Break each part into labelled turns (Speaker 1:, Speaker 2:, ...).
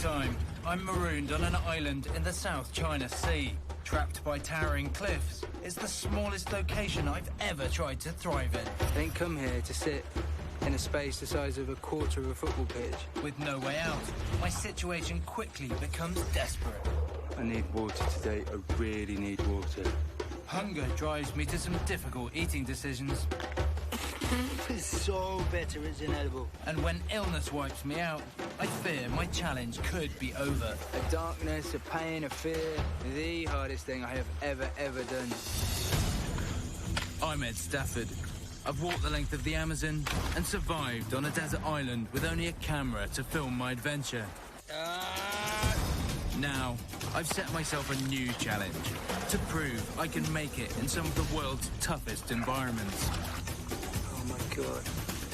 Speaker 1: time, I'm marooned on an island in the South China Sea. Trapped by towering cliffs, it's the smallest location I've ever tried to thrive in.
Speaker 2: I didn't come here to sit in a space the size of a quarter of a football pitch.
Speaker 1: With no way out, my situation quickly becomes desperate.
Speaker 2: I need water today. I really need water.
Speaker 1: Hunger drives me to some difficult eating decisions.
Speaker 3: It's so bitter, it's inedible.
Speaker 1: And when illness wipes me out, I fear my challenge could be over.
Speaker 2: A darkness, a pain, a fear, the hardest thing I have ever done.
Speaker 1: I'm Ed Stafford. I've walked the length of the Amazon and survived on a desert island with only a camera to film my adventure. Now, I've set myself a new challenge to prove I can make it in some of the world's toughest environments.
Speaker 2: Oh my God.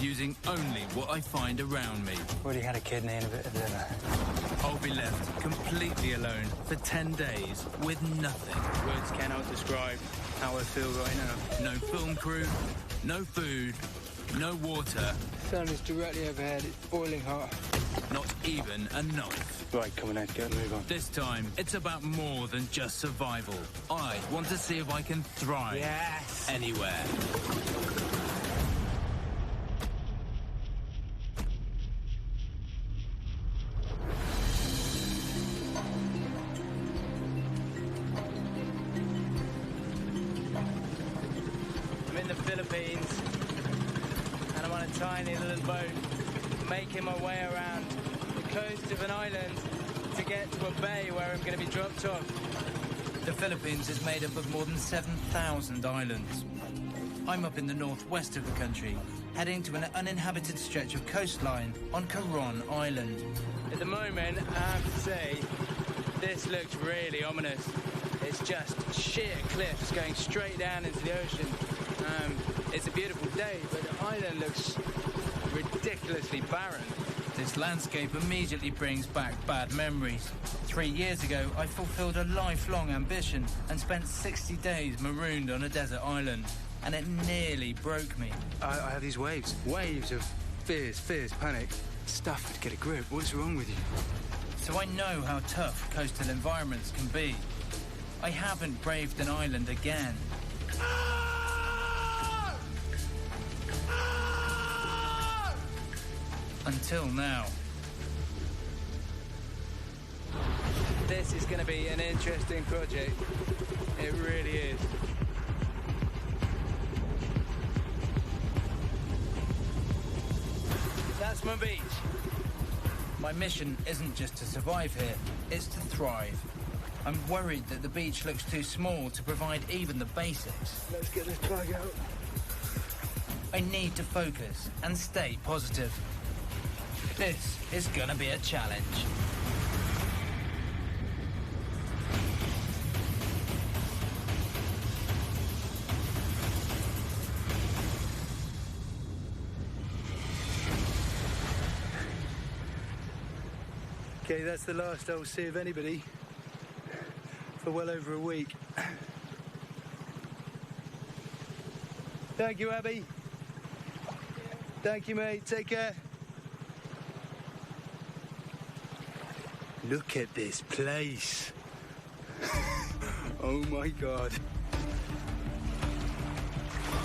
Speaker 1: Using only what I find around me.
Speaker 2: Already had a kidney and a bit of liver.
Speaker 1: I'll be left completely alone for 10 days with nothing.
Speaker 2: Words cannot describe how I feel right now.
Speaker 1: No film crew, no food, no water.
Speaker 2: Sun is directly overhead, it's boiling hot.
Speaker 1: Not even a knife.
Speaker 2: Right, come on, Ed, go, move on.
Speaker 1: This time, it's about more than just survival. I want to see if I can thrive.
Speaker 2: Yes!
Speaker 1: Anywhere.
Speaker 2: I'm in the Philippines, and I'm on a tiny little boat, making my way around the coast of an island to get to a bay where I'm going to be dropped off.
Speaker 1: The Philippines is made up of more than 7,000 islands. I'm up in the northwest of the country, heading to an uninhabited stretch of coastline on Marooned Island.
Speaker 2: At the moment, I have to say, this looks really ominous. It's just sheer cliffs going straight down into the ocean. It's a beautiful day, but the island looks ridiculously barren.
Speaker 1: This landscape immediately brings back bad memories. 3 years ago, I fulfilled a lifelong ambition and spent 60 days marooned on a desert island, and it nearly broke me.
Speaker 2: I have these waves of fears, panic. Stafford, get a grip. What's wrong with you?
Speaker 1: So I know how tough coastal environments can be. I haven't braved an island again. Until now.
Speaker 2: This is going to be an interesting project. It really is. That's my beach.
Speaker 1: My mission isn't just to survive here, it's to thrive. I'm worried that the beach looks too small to provide even the basics.
Speaker 2: Let's get this bag out.
Speaker 1: I need to focus and stay positive. This is gonna be a challenge.
Speaker 2: Okay, that's the last I'll see of anybody for well over a week. Thank you, Abby. Thank you, mate. Take care. Look at this place. Oh my God.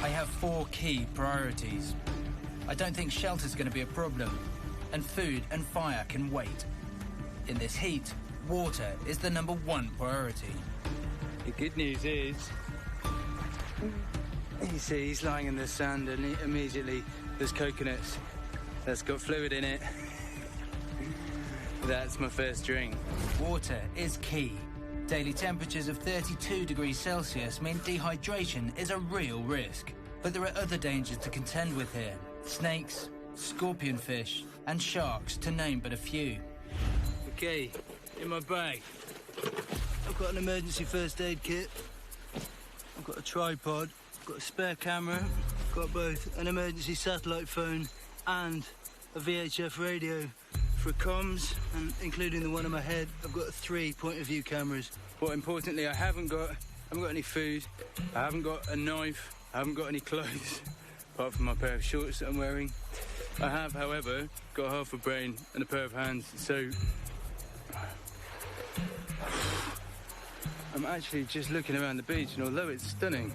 Speaker 1: I have 4 key priorities. I don't think shelter's gonna be a problem, and food and fire can wait. In this heat, water is the #1 priority.
Speaker 2: The good news is, you see, he's lying in the sand and immediately there's coconuts that's got fluid in it. That's my first drink.
Speaker 1: Water is key. Daily temperatures of 32 degrees Celsius mean dehydration is a real risk. But there are other dangers to contend with here. Snakes, scorpionfish, and sharks, to name but a few.
Speaker 2: Okay, in my bag, I've got an emergency first aid kit. I've got a tripod, I've got a spare camera, I've got both an emergency satellite phone and a VHF radio for comms, and including the one on my head, I've got 3 point-of-view cameras. But importantly, I haven't got any food, I haven't got a knife, I haven't got any clothes, apart from my pair of shorts that I'm wearing. I have, however, got half a brain and a pair of hands, so I'm actually just looking around the beach, and although it's stunning,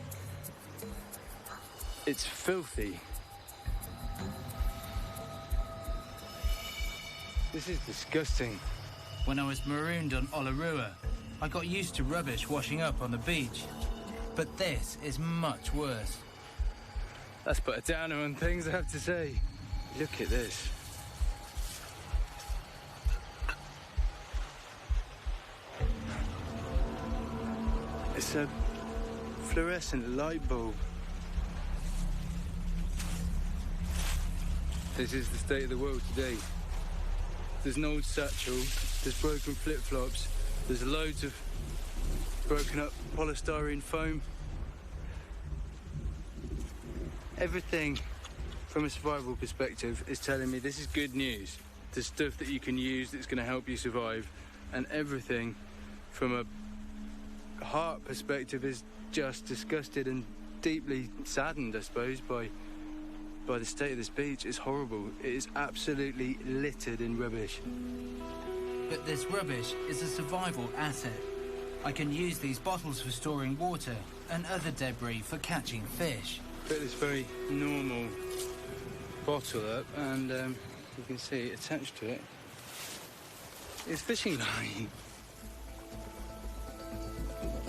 Speaker 2: it's filthy. This is disgusting.
Speaker 1: When I was marooned on Olarua, I got used to rubbish washing up on the beach. But this is much worse.
Speaker 2: That's put a downer on things, I have to say. Look at this. It's a fluorescent light bulb. This is the state of the world today. There's an old satchel, there's broken flip-flops, there's loads of broken up polystyrene foam. Everything from a survival perspective is telling me this is good news. There's stuff that you can use that's going to help you survive, and everything from a heart perspective is just disgusted and deeply saddened, I suppose, by the state of this beach. It's horrible. It is absolutely littered in rubbish.
Speaker 1: But this rubbish is a survival asset. I can use these bottles for storing water and other debris for catching fish.
Speaker 2: Put this very normal bottle up, and you can see attached to it is fishing line.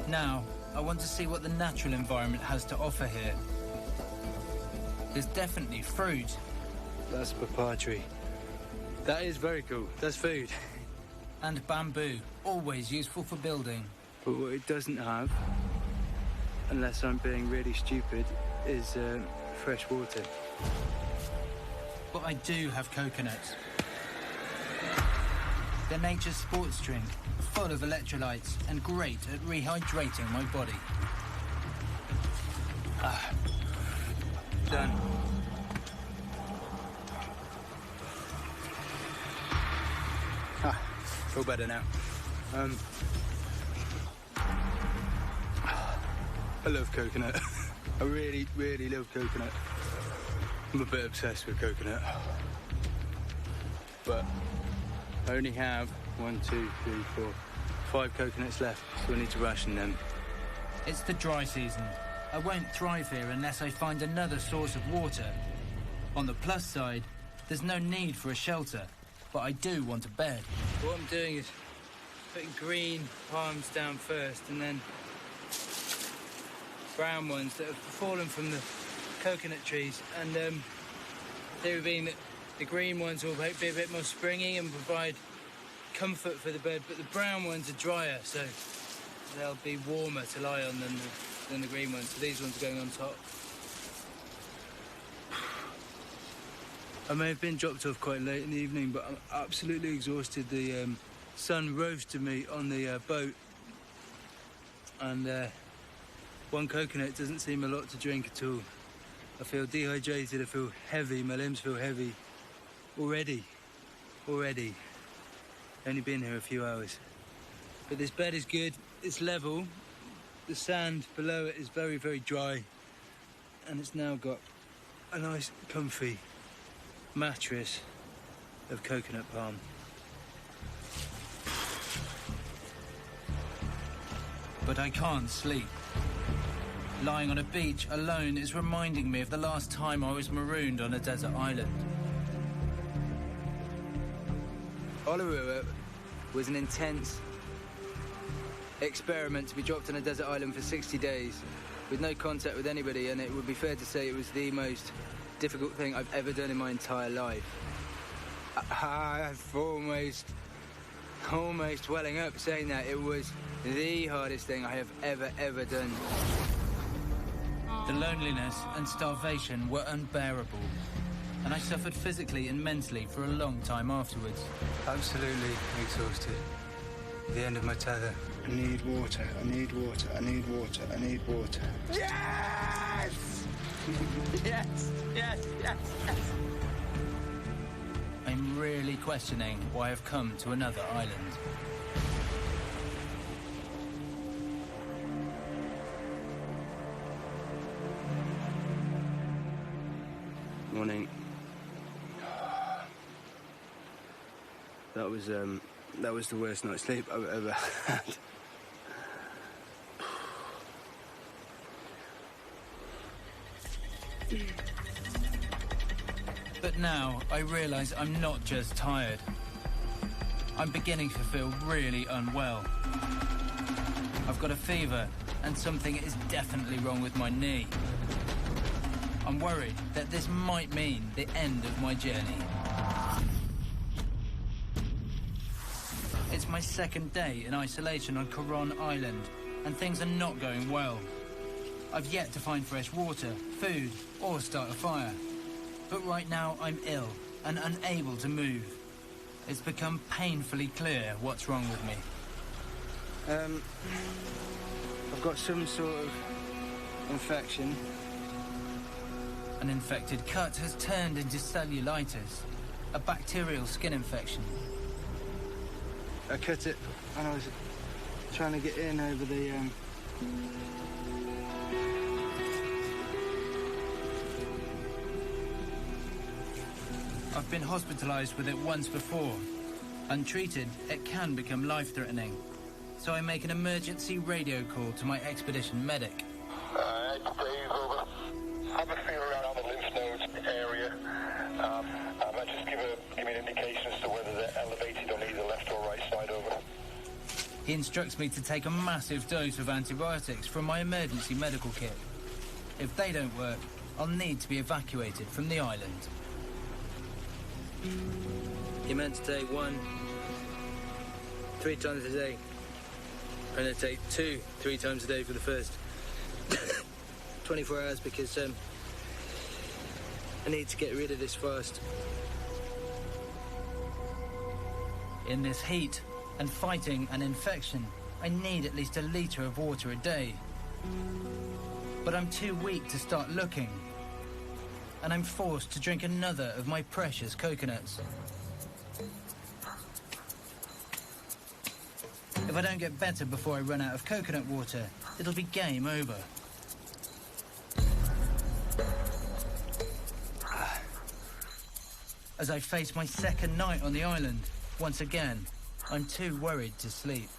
Speaker 1: Now, I want to see what the natural environment has to offer here. There's definitely fruit.
Speaker 2: That's papaya tree. That is very cool. That's food.
Speaker 1: And bamboo, always useful for building.
Speaker 2: But what it doesn't have, unless I'm being really stupid, is fresh water.
Speaker 1: But I do have coconuts. They're nature's sports drink, full of electrolytes and great at rehydrating my body.
Speaker 2: Done. Feel better now. I love coconut. I really, really love coconut. I'm a bit obsessed with coconut. But I only have 5 coconuts left, so I need to ration them.
Speaker 1: It's the dry season. I won't thrive here unless I find another source of water. On the plus side, there's no need for a shelter, but I do want a bed.
Speaker 2: What I'm doing is putting green palms down first, and then brown ones that have fallen from the coconut trees. And theory being that the green ones will be a bit more springy and provide comfort for the bed, but the brown ones are drier, so they'll be warmer to lie on than the green ones. So these ones are going on top. I may have been dropped off quite late in the evening, but I'm absolutely exhausted. The sun roasted me on the boat, and one coconut doesn't seem a lot to drink at all. I feel dehydrated, I feel heavy, my limbs feel heavy. Already. Only been here a few hours. But this bed is good, it's level. The sand below it is very, very dry. And it's now got a nice, comfy mattress of coconut palm.
Speaker 1: But I can't sleep. Lying on a beach alone is reminding me of the last time I was marooned on a desert island.
Speaker 2: Olarua was an intense experiment to be dropped on a desert island for 60 days with no contact with anybody, and it would be fair to say it was the most difficult thing I've ever done in my entire life. I've almost welling up saying that. It was the hardest thing I have ever done.
Speaker 1: The loneliness and starvation were unbearable, and I suffered physically and mentally for a long time afterwards.
Speaker 2: Absolutely exhausted. The end of my tether. I need water, I need water, I need water, I need water. Yes! yes.
Speaker 1: I'm really questioning why I've come to another island.
Speaker 2: Morning. That was the worst night's sleep I've ever had.
Speaker 1: But now I realise I'm not just tired. I'm beginning to feel really unwell. I've got a fever and something is definitely wrong with my knee. I'm worried that this might mean the end of my journey. It's my second day in isolation on Coron Island, and things are not going well. I've yet to find fresh water, food, or start a fire. But right now I'm ill and unable to move. It's become painfully clear what's wrong with me.
Speaker 2: I've got some sort of infection.
Speaker 1: An infected cut has turned into cellulitis, a bacterial skin infection.
Speaker 2: I cut it when I was trying to get in over the...
Speaker 1: I've been hospitalised with it once before. Untreated, it can become life-threatening. So I make an emergency radio call to my expedition medic.
Speaker 4: Ed, Dave, over. Have a feel around on the lymph nodes area. Just give me an indication as to whether they're elevated on either left or right side, over.
Speaker 1: He instructs me to take a massive dose of antibiotics from my emergency medical kit. If they don't work, I'll need to be evacuated from the island.
Speaker 2: You're meant to take 1 3 times a day. I'm going to take 2 3 times a day for the first 24 hours because I need to get rid of this fast.
Speaker 1: In this heat and fighting an infection, I need at least a litre of water a day. But I'm too weak to start looking. And I'm forced to drink another of my precious coconuts. If I don't get better before I run out of coconut water, it'll be game over. As I face my second night on the island, once again, I'm too worried to sleep.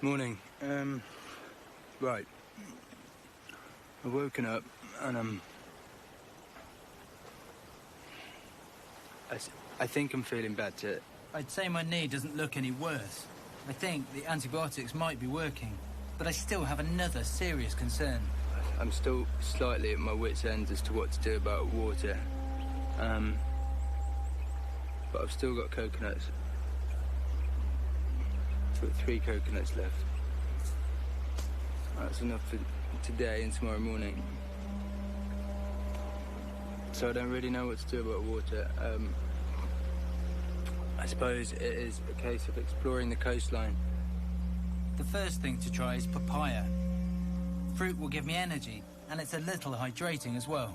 Speaker 2: Morning. Right. I've woken up and I think I'm feeling better.
Speaker 1: I'd say my knee doesn't look any worse. I think the antibiotics might be working, but I still have another serious concern.
Speaker 2: I'm still slightly at my wit's end as to what to do about water. But I've still got coconuts. I've got 3 coconuts left. That's enough for today and tomorrow morning. So I don't really know what to do about water. I suppose it is a case of exploring the coastline.
Speaker 1: The first thing to try is papaya. Fruit will give me energy, and it's a little hydrating as well.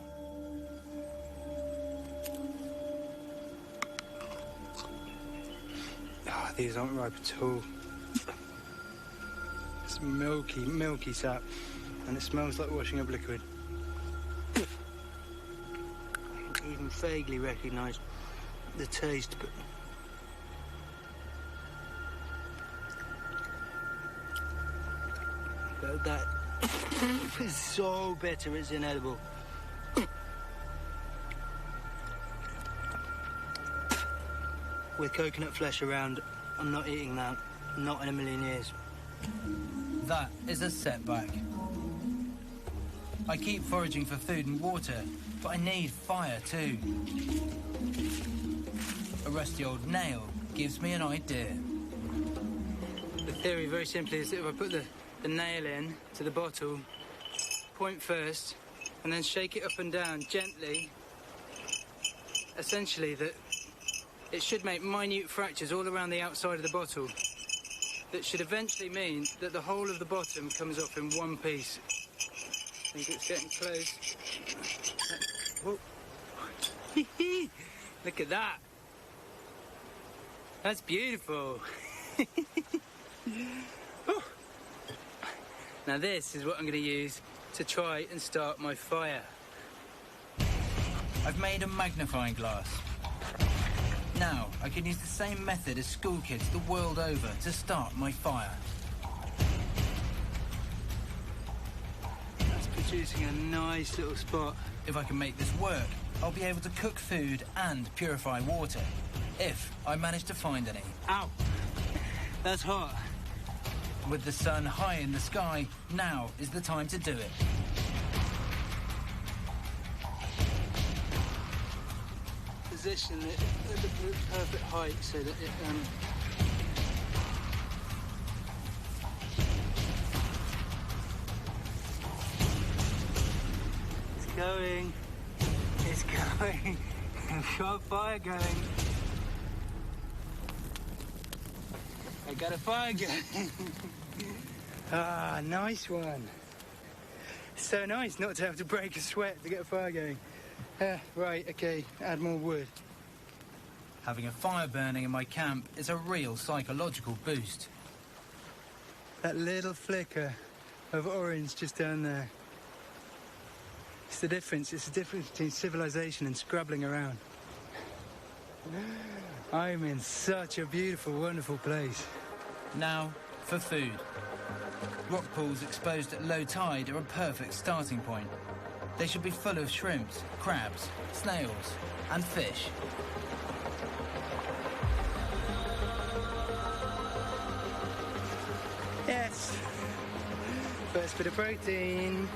Speaker 2: These aren't ripe at all. It's milky sap, and it smells like washing up liquid. I even vaguely recognise the taste, but... that is so bitter, it's inedible. With coconut flesh around, I'm not eating that. Not in a million years.
Speaker 1: That is a setback. I keep foraging for food and water, but I need fire too. A rusty old nail gives me an idea.
Speaker 2: The theory, very simply, is that if I put the nail in to the bottle, point first, and then shake it up and down gently, essentially that it should make minute fractures all around the outside of the bottle. That should eventually mean that the whole of the bottom comes off in one piece. I think it's getting close. Whoa. Look at that. That's beautiful. Now this is what I'm going to use to try and start my fire.
Speaker 1: I've made a magnifying glass. Now, I can use the same method as school kids the world over to start my fire.
Speaker 2: That's producing a nice little spot.
Speaker 1: If I can make this work, I'll be able to cook food and purify water. If I manage to find any.
Speaker 2: Ow! That's hot.
Speaker 1: With the sun high in the sky, now is the time to do it.
Speaker 2: Position it at the perfect height so that it it's going. It's going. I've got fire going. I got a fire going.
Speaker 3: Ah, nice one. So nice not to have to break a sweat to get a fire going. Right, okay, add more wood.
Speaker 1: Having a fire burning in my camp is a real psychological boost.
Speaker 3: That little flicker of orange just down there. It's the difference between civilization and scrabbling around. I'm in such a beautiful, wonderful place.
Speaker 1: Now, for food. Rock pools exposed at low tide are a perfect starting point. They should be full of shrimps, crabs, snails, and fish.
Speaker 3: Yes! First bit of protein.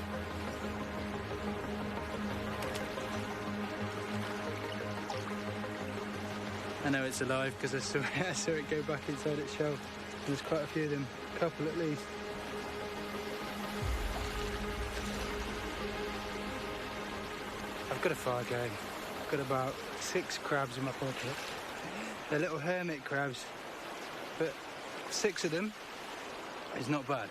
Speaker 3: I know it's alive because I saw it go back inside its shell. There's quite a few of them, a couple at least. I've got a fire going. I've got about 6 crabs in my pocket. They're little hermit crabs, but 6 of them is not bad.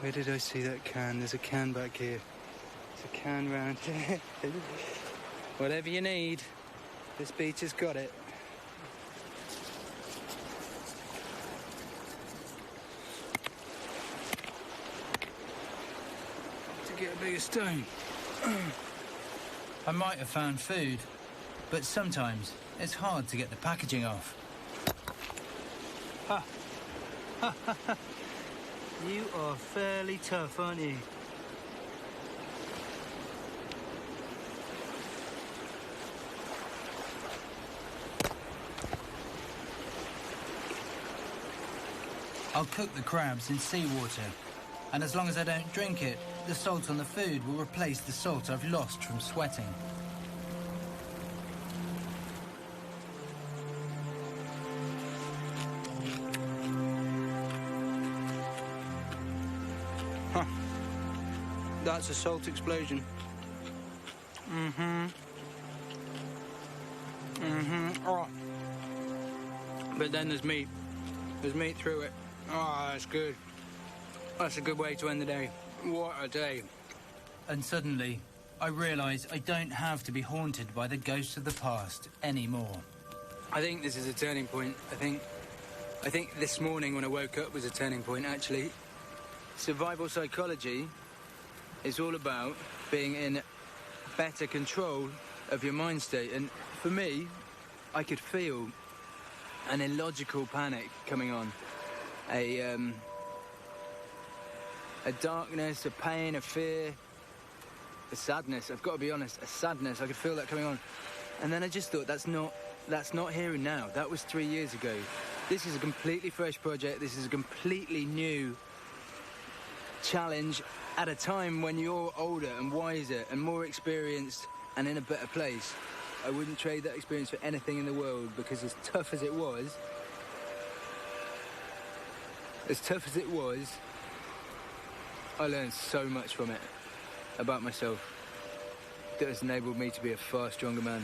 Speaker 3: Where did I see that can? There's a can back here. There's a can round here. Whatever you need, this beach has got it.
Speaker 2: to get a bigger stone.
Speaker 1: I might have found food, but sometimes it's hard to get the packaging off.
Speaker 2: You are fairly tough, aren't you?
Speaker 1: I'll cook the crabs in seawater, and as long as I don't drink it, the salt on the food will replace the salt I've lost from sweating.
Speaker 2: That's a salt explosion. Oh. But then there's meat. There's meat through it. Oh, that's good. That's a good way to end the day. What a day.
Speaker 1: And suddenly, I realise I don't have to be haunted by the ghosts of the past anymore.
Speaker 2: I think this is a turning point. I think this morning when I woke up was a turning point, actually. Survival psychology is all about being in better control of your mind state. And for me, I could feel an illogical panic coming on. A darkness, a pain, a fear, a sadness. I've got to be honest, a sadness. I could feel that coming on. And then I just thought, that's not here and now. That was 3 years ago. This is a completely fresh project. This is a completely new challenge at a time when you're older and wiser and more experienced and in a better place. I wouldn't trade that experience for anything in the world, because as tough as it was, I learned so much from it about myself that has enabled me to be a far stronger man.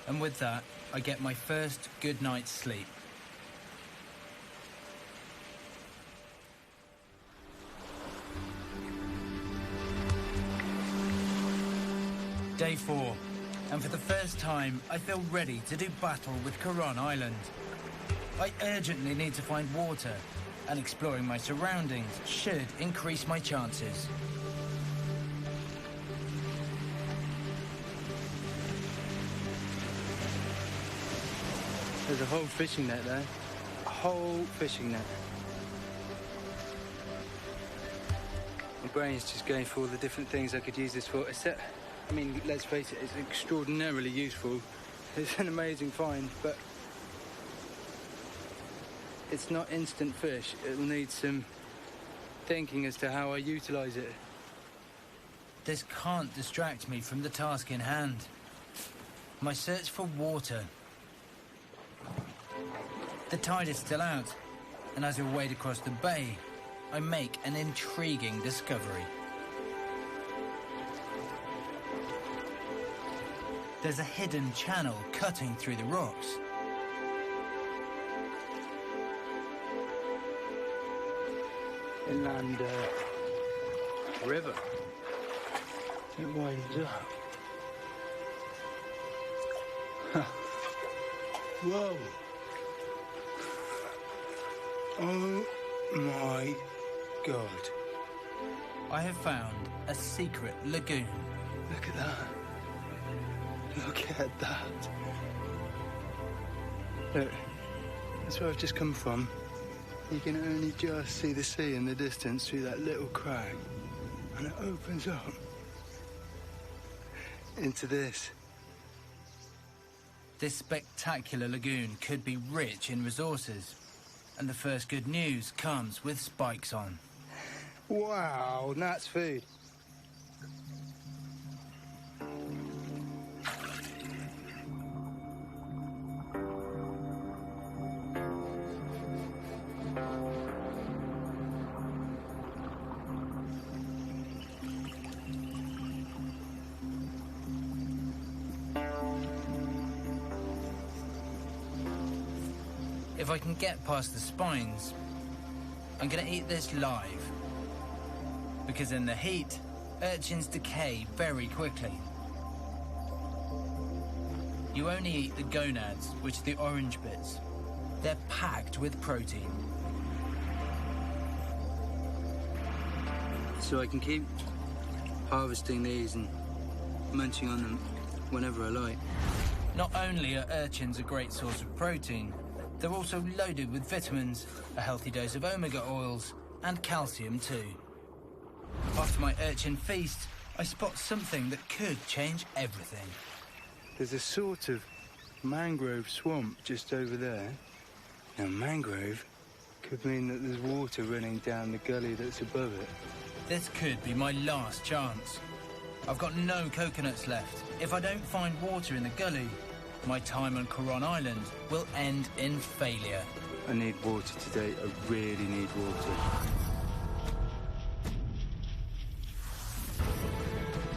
Speaker 1: And with that, I get my first good night's sleep. Day 4, and for the first time, I feel ready to do battle with Coron Island. I urgently need to find water, and exploring my surroundings should increase my chances.
Speaker 3: There's a whole fishing net there. A whole fishing net. My brain's just going for all the different things I could use this for. I mean, let's face it, it's extraordinarily useful. It's an amazing find, but it's not instant fish. It'll need some thinking as to how I utilise it.
Speaker 1: This can't distract me from the task in hand. My search for water. The tide is still out, and as we wade across the bay, I make an intriguing discovery. There's a hidden channel cutting through the rocks.
Speaker 3: Inland river. It winds up. Whoa. Oh my God.
Speaker 1: I have found a secret lagoon.
Speaker 3: Look at that. Look at that. Look, that's where I've just come from. You can only just see the sea in the distance through that little crack. And it opens up into this.
Speaker 1: This spectacular lagoon could be rich in resources. And the first good news comes with spikes on.
Speaker 3: Wow, that's food.
Speaker 1: If I can get past the spines, I'm gonna eat this live. Because in the heat, urchins decay very quickly. You only eat the gonads, which are the orange bits. They're packed with protein.
Speaker 3: So I can keep harvesting these and munching on them whenever I like.
Speaker 1: Not only are urchins a great source of protein, they're also loaded with vitamins, a healthy dose of omega oils, and calcium too. After my urchin feast, I spot something that could change everything.
Speaker 3: There's a sort of mangrove swamp just over there. Now, mangrove could mean that there's water running down the gully that's above it.
Speaker 1: This could be my last chance. I've got no coconuts left. If I don't find water in the gully, my time on Coron Island will end in failure.
Speaker 3: I need water today. I really need water.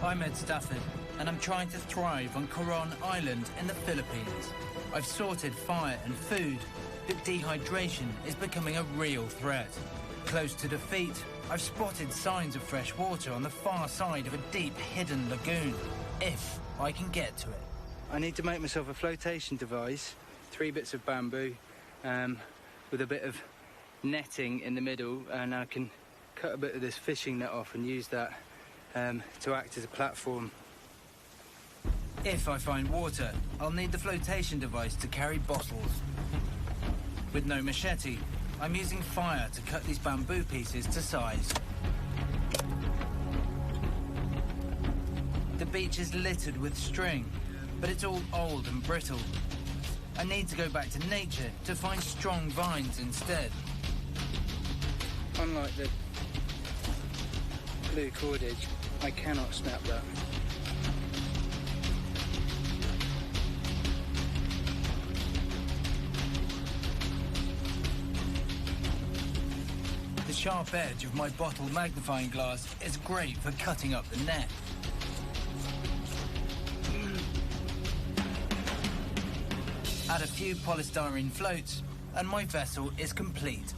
Speaker 1: I'm Ed Stafford, and I'm trying to thrive on Coron Island in the Philippines. I've sorted fire and food, but dehydration is becoming a real threat. Close to defeat, I've spotted signs of fresh water on the far side of a deep hidden lagoon, if I can get to it.
Speaker 3: I need to make myself a flotation device, 3 bits of bamboo, with a bit of netting in the middle, and I can cut a bit of this fishing net off and use that to act as a platform.
Speaker 1: If I find water, I'll need the flotation device to carry bottles. With no machete, I'm using fire to cut these bamboo pieces to size. The beach is littered with string, but it's all old and brittle. I need to go back to nature to find strong vines instead.
Speaker 3: Unlike the blue cordage, I cannot snap that.
Speaker 1: The sharp edge of my bottle magnifying glass is great for cutting up the net. Add a few polystyrene floats, and my vessel is complete.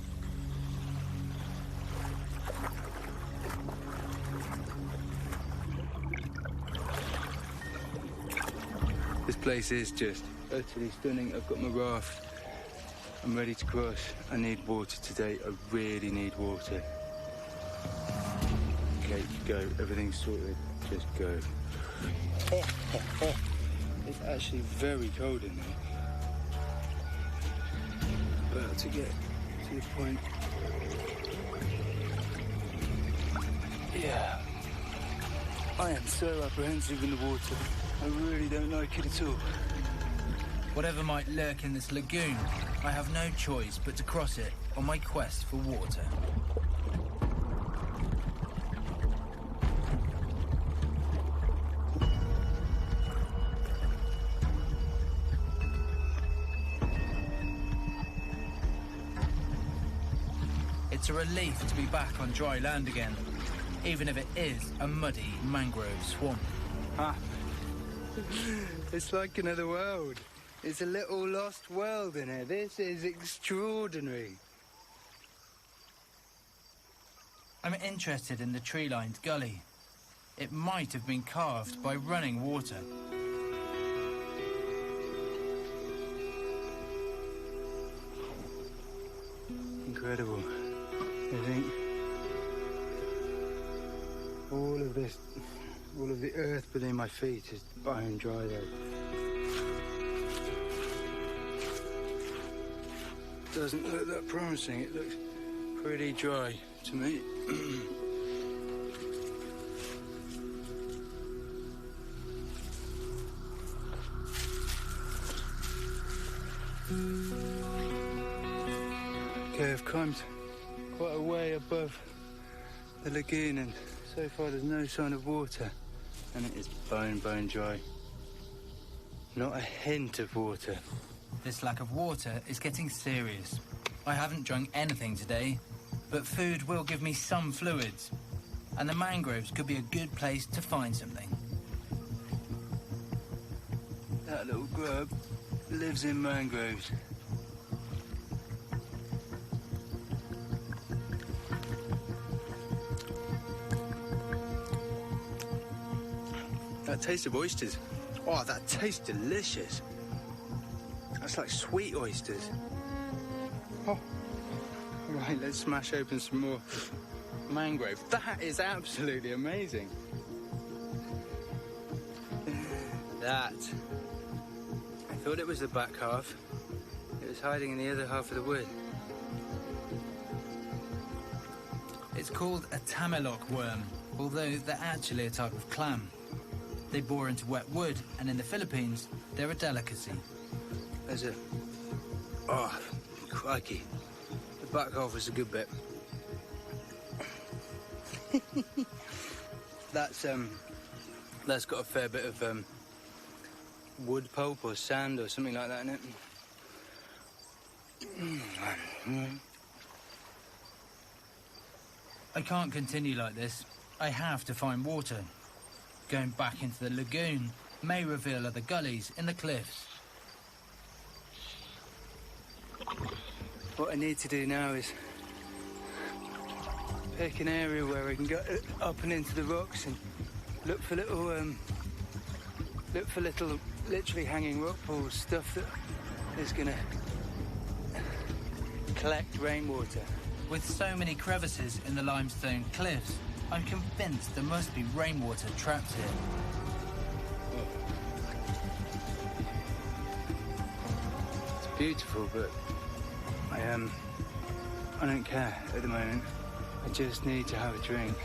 Speaker 3: This place is just utterly stunning. I've got my raft I'm ready to cross. I need water today. I really need water. Okay, go. Everything's sorted. Just go. It's actually very cold in here. About to get to the point. Yeah. I am so apprehensive in the water. I really don't like it at all.
Speaker 1: Whatever might lurk in this lagoon, I have no choice but to cross it on my quest for water. It's a relief to be back on dry land again, even if it is a muddy mangrove swamp.
Speaker 3: Ah. It's like another world. It's a little lost world in here. This is extraordinary.
Speaker 1: I'm interested in the tree-lined gully. It might have been carved by running water.
Speaker 3: Incredible. I think all of the earth beneath my feet is bone dry though. Doesn't look that promising. It looks pretty dry to me. Okay, I've climbed quite a way above the lagoon and so far there's no sign of water and it is bone dry. Not a hint of water.
Speaker 1: This lack of water is getting serious. I haven't drunk anything today, but food will give me some fluids, and the mangroves could be a good place to find something.
Speaker 3: That little grub lives in mangroves. That taste of oysters. Oh, that tastes delicious. That's like sweet oysters. Oh. Right, let's smash open some more mangrove. That is absolutely amazing. That. I thought it was the back half. It was hiding in the other half of the wood.
Speaker 1: It's called a tamalok worm, although they're actually a type of clam. They bore into wet wood, and in the Philippines, they're a delicacy.
Speaker 3: There's a... Oh, crikey. The back half is a good bit. That's got a fair bit of wood pulp or sand or something like that in it.
Speaker 1: I can't continue like this. I have to find water. Going back into the lagoon may reveal other gullies in the cliffs.
Speaker 3: What I need to do now is pick an area where I can go up and into the rocks and look for little, literally hanging rock pools, stuff that is gonna collect rainwater.
Speaker 1: With so many crevices in the limestone cliffs, I'm convinced there must be rainwater trapped here.
Speaker 3: It's beautiful, but I don't care at the moment. I just need to have a drink.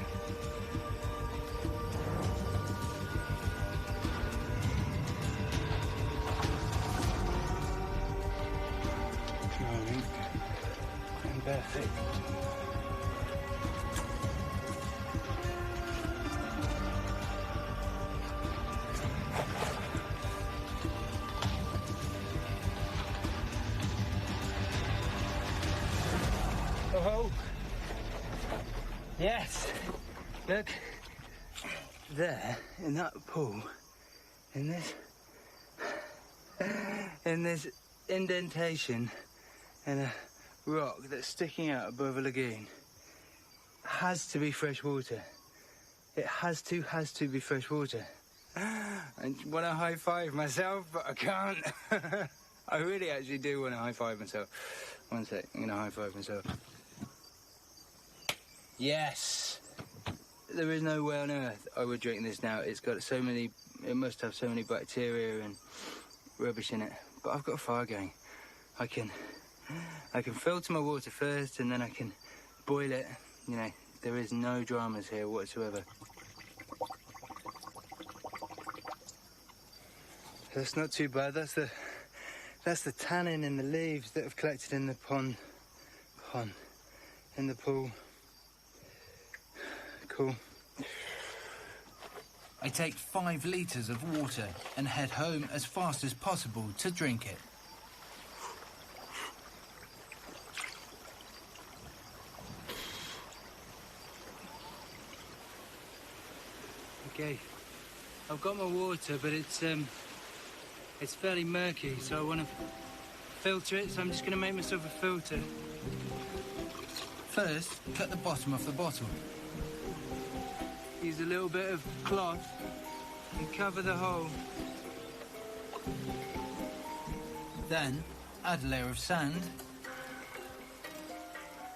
Speaker 3: Drink and perfect. Oh, yes. Look, there, in that pool, in this indentation in a rock that's sticking out above a lagoon, has to be fresh water. It has to be fresh water. I want to high five myself, but I can't. I really actually do want to high-five myself. One sec, I'm going to high-five myself. Yes! There is no way on earth I would drink this now. It's got so many... It must have so many bacteria and rubbish in it. But I've got a fire going. I can filter my water first and then I can boil it. You know, there is no dramas here whatsoever. That's not too bad. That's the tannin in the leaves that have collected in the in the pool. Cool.
Speaker 1: I take 5 litres of water and head home as fast as possible to drink it.
Speaker 3: Okay, I've got my water, but it's fairly murky, so I want to filter it, so I'm just going to make myself a filter.
Speaker 1: First, cut the bottom off the bottle.
Speaker 3: Use a little bit of cloth and cover the hole.
Speaker 1: Then, add a layer of sand,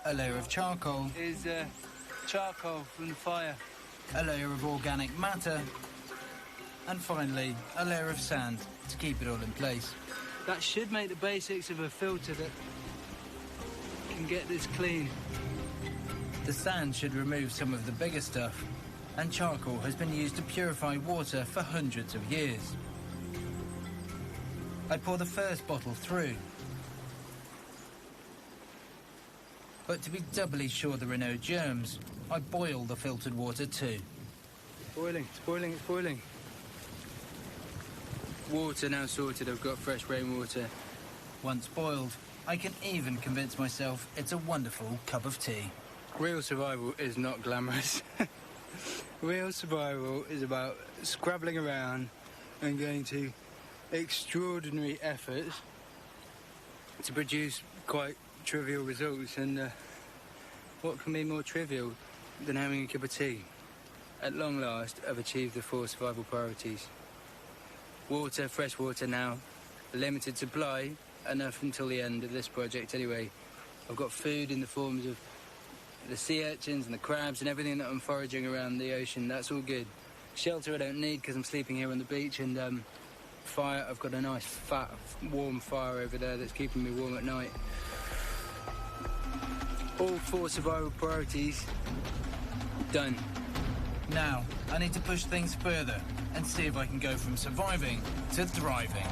Speaker 1: a layer of charcoal,
Speaker 3: Here's charcoal from the fire.
Speaker 1: a layer of organic matter, and finally, a layer of sand to keep it all in place.
Speaker 3: That should make the basics of a filter that can get this clean.
Speaker 1: The sand should remove some of the bigger stuff, and charcoal has been used to purify water for hundreds of years. I pour the first bottle through. But to be doubly sure there are no germs, I boil the filtered water too.
Speaker 3: Boiling, it's boiling, it's boiling. Water now sorted, I've got fresh rainwater.
Speaker 1: Once boiled, I can even convince myself it's a wonderful cup of tea.
Speaker 3: Real survival is not glamorous. Real survival is about scrabbling around and going to extraordinary efforts to produce quite trivial results. And what can be more trivial than having a cup of tea? At long last, I've achieved the 4 survival priorities. Water, fresh water now, limited supply, enough until the end of this project anyway. I've got food in the forms of the sea urchins and the crabs and everything that I'm foraging around the ocean. That's all good. Shelter I don't need because I'm sleeping here on the beach, and fire, I've got a nice fat warm fire over there that's keeping me warm at night. All 4 survival priorities done.
Speaker 1: Now, I need to push things further and see if I can go from surviving to thriving.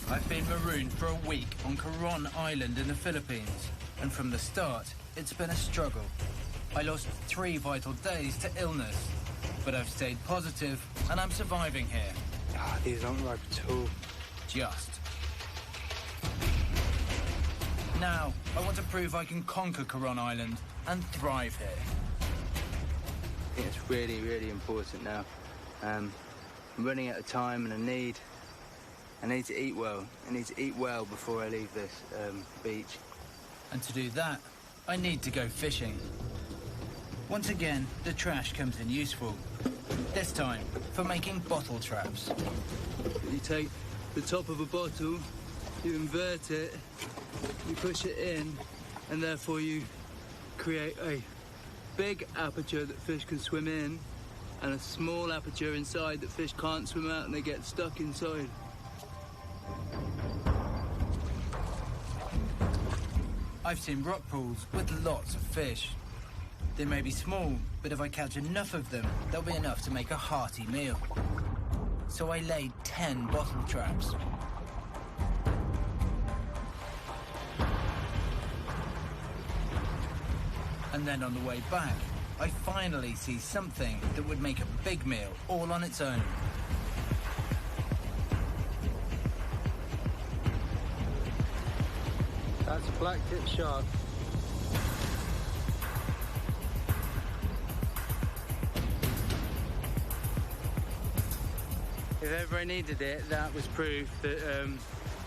Speaker 1: I've been marooned for a week on Marooned Island in the Philippines, and from the start, it's been a struggle. I lost 3 vital days to illness, but I've stayed positive and I'm surviving here.
Speaker 3: These aren't ripe at all.
Speaker 1: Just. Now, I want to prove I can conquer Marooned Island and thrive here.
Speaker 3: I think it's really, really important now. I'm running out of time and I need to eat well. I need to eat well before I leave this beach.
Speaker 1: And to do that, I need to go fishing. Once again, the trash comes in useful. This time, for making bottle traps.
Speaker 3: You take the top of a bottle, you invert it, you push it in, and therefore you create a big aperture that fish can swim in, and a small aperture inside that fish can't swim out and they get stuck inside.
Speaker 1: I've seen rock pools with lots of fish. They may be small, but if I catch enough of them, there'll be enough to make a hearty meal. So I laid 10 bottle traps. And then on the way back, I finally see something that would make a big meal all on its own.
Speaker 3: That's a black-tip shark. If ever I needed it, that was proof that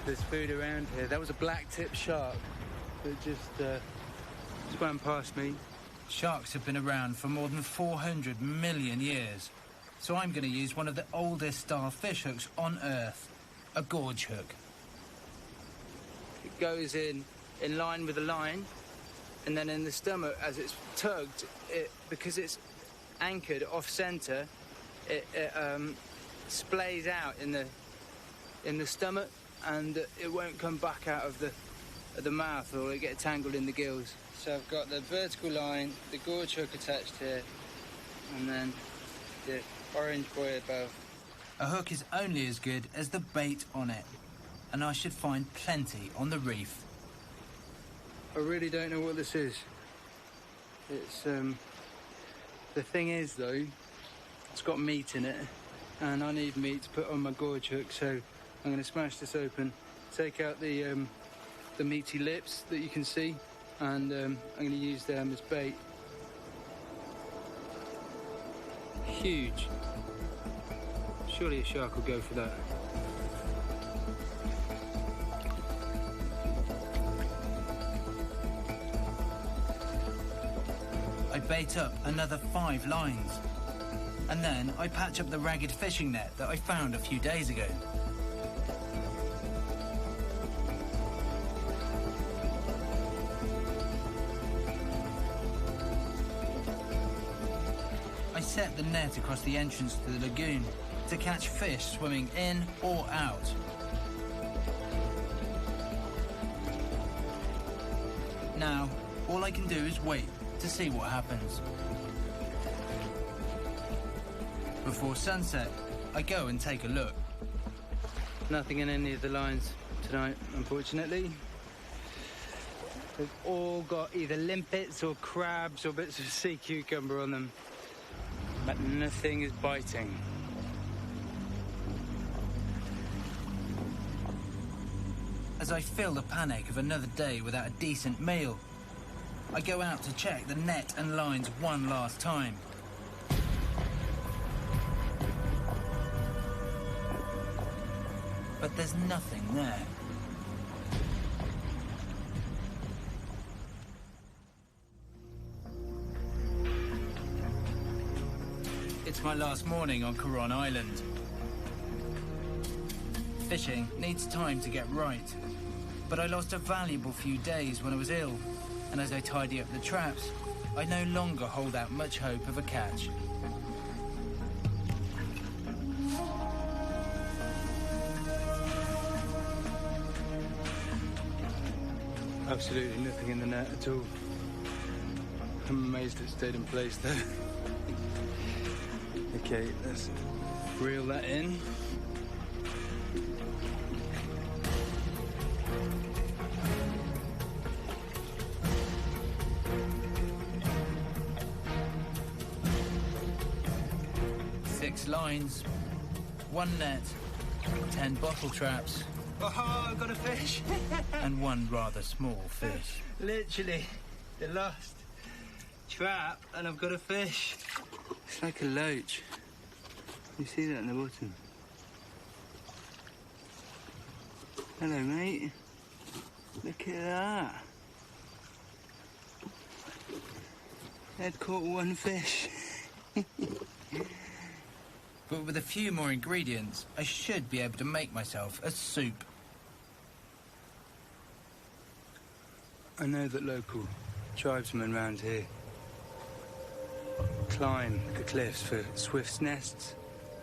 Speaker 3: there's food around here. That was a black-tip shark that just swam past me.
Speaker 1: Sharks have been around for more than 400 million years. So I'm going to use one of the oldest style fish hooks on Earth, a gorge hook.
Speaker 3: It goes in line with the line, and then in the stomach, as it's tugged, because it's anchored off-centre, it splays out in the stomach, and it won't come back out of the mouth, or it get tangled in the gills. So I've got the vertical line, the gorge hook attached here, and then the orange buoy above.
Speaker 1: A hook is only as good as the bait on it, and I should find plenty on the reef.
Speaker 3: I really don't know what this is. It's, the thing is though, it's got meat in it, and I need meat to put on my gorge hook, so I'm going to smash this open, take out the meaty lips that you can see, and I'm going to use them as bait. Huge. Surely a shark will go for that.
Speaker 1: I bait up another 5 lines, and then I patch up the ragged fishing net that I found a few days ago. I set the net across the entrance to the lagoon to catch fish swimming in or out. Now, all I can do is wait to see what happens. Before sunset, I go and take a look.
Speaker 3: Nothing in any of the lines tonight, unfortunately. They've all got either limpets or crabs or bits of sea cucumber on them, but nothing is biting.
Speaker 1: As I feel the panic of another day without a decent meal, I go out to check the net and lines one last time. But there's nothing there. It's my last morning on Coron Island. Fishing needs time to get right, but I lost a valuable few days when I was ill, and as I tidy up the traps, I no longer hold out much hope of a catch.
Speaker 3: Absolutely nothing in the net at all. I'm amazed it stayed in place though. Okay, let's reel that in.
Speaker 1: Lines, 1 net, 10 bottle traps.
Speaker 3: Oh, I've got a fish!
Speaker 1: And 1 rather small fish.
Speaker 3: Literally, the last trap, and I've got a fish. It's like a loach. You see that in the bottom? Hello, mate. Look at that. Ed caught 1 fish.
Speaker 1: But with a few more ingredients, I should be able to make myself a soup.
Speaker 3: I know that local tribesmen around here climb the cliffs for swift's nests.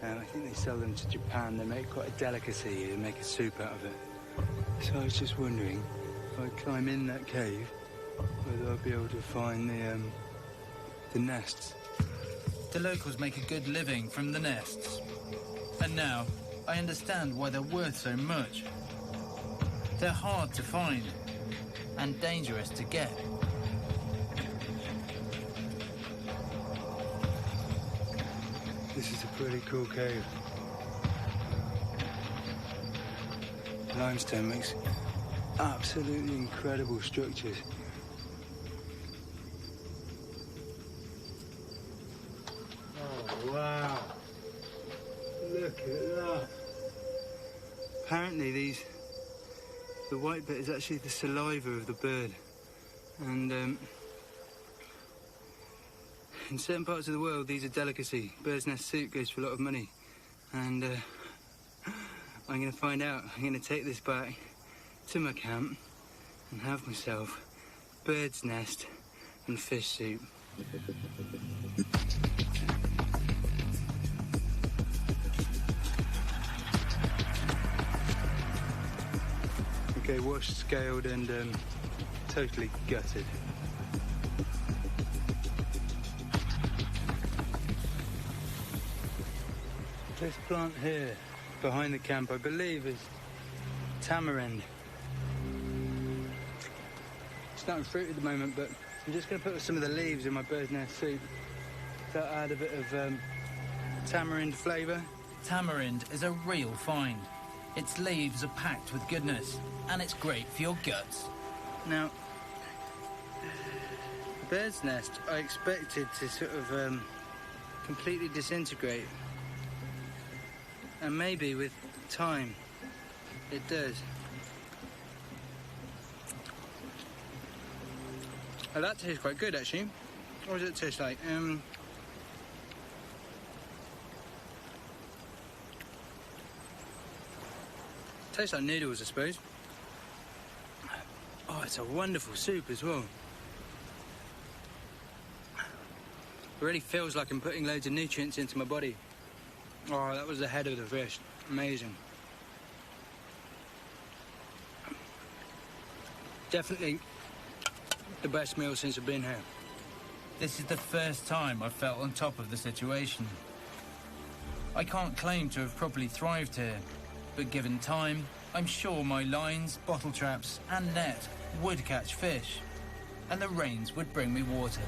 Speaker 3: I think they sell them to Japan. They make quite a delicacy. They make a soup out of it. So I was just wondering, if I climb in that cave, whether I'll be able to find the nests.
Speaker 1: The locals make a good living from the nests. And now, I understand why they're worth so much. They're hard to find, and dangerous to get.
Speaker 3: This is a pretty cool cave. Limestone makes absolutely incredible structures. Wow. Look at that. Apparently the white bit is actually the saliva of the bird. And in certain parts of the world, these are delicacy. Bird's nest soup goes for a lot of money. And I'm going to find out. I'm going to take this back to my camp and have myself bird's nest and fish soup. Okay, washed, scaled and totally gutted. This plant here, behind the camp, I believe is tamarind. It's not in fruit at the moment, but I'm just going to put some of the leaves in my bird's nest soup. That'll add a bit of tamarind flavour.
Speaker 1: Tamarind is a real find. Its leaves are packed with goodness, and it's great for your guts.
Speaker 3: Now, the bird's nest, I expected to sort of completely disintegrate. And maybe with time, it does. Oh, that tastes quite good, actually. What does it taste like? Tastes like noodles, I suppose. Oh, it's a wonderful soup as well. It really feels like I'm putting loads of nutrients into my body. Oh, that was the head of the fish. Amazing. Definitely the best meal since I've been here.
Speaker 1: This is the first time I've felt on top of the situation. I can't claim to have properly thrived here, but given time, I'm sure my lines, bottle traps and net would catch fish, and the rains would bring me water.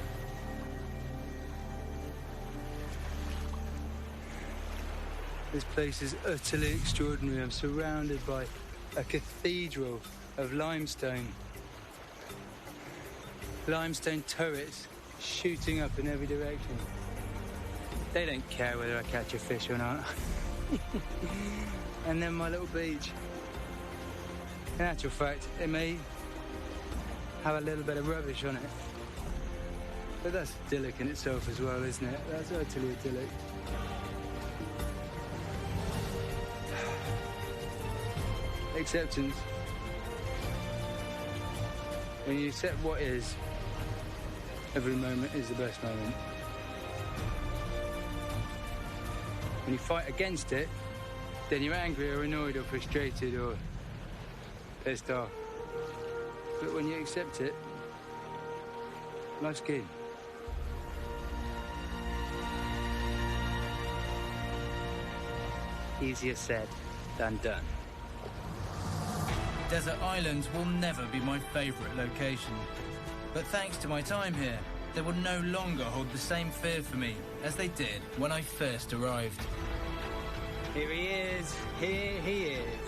Speaker 3: This place is utterly extraordinary. I'm surrounded by a cathedral of limestone. Limestone turrets shooting up in every direction. They don't care whether I catch a fish or not. And then my little beach. In actual fact, it may have a little bit of rubbish on it. But that's idyllic in itself as well, isn't it? That's utterly idyllic. Acceptance. When you accept what is, every moment is the best moment. When you fight against it, then you're angry or annoyed or frustrated or pissed off. But when you accept it, life's good. Easier said than done.
Speaker 1: Desert islands will never be my favourite location. But thanks to my time here, they will no longer hold the same fear for me as they did when I first arrived.
Speaker 3: Here he is. Here he is.